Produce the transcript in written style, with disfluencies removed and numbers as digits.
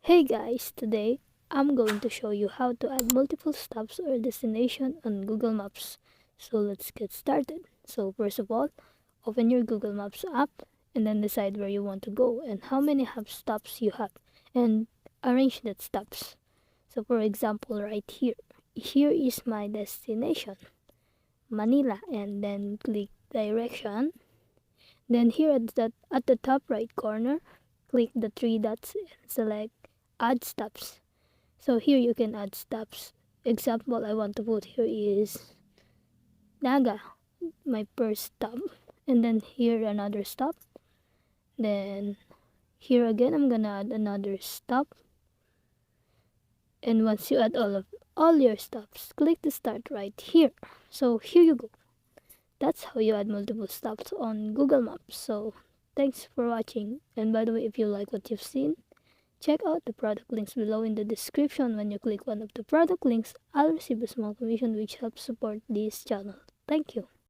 Hey guys, today I'm going to show you how to add multiple stops or destination on Google Maps. So let's get started. So first of all, open your Google Maps app and then decide where you want to go and how many hub stops you have and arrange that stops. So for example, right here is my destination, Manila, and then click direction. Then here at the top right corner, click the three dots and select add stops. So here you can add stops. Example I want to put here is Naga, my first stop. And then here another stop. Then here again I'm gonna add another stop. And once you add all your stops, click the start right here. So here you go. That's how you add multiple stops on Google Maps. So thanks for watching. And by the way, if you like what you've seen, check out the product links below in the description. When you click one of the product links, I'll receive a small commission which helps support this channel. Thank you.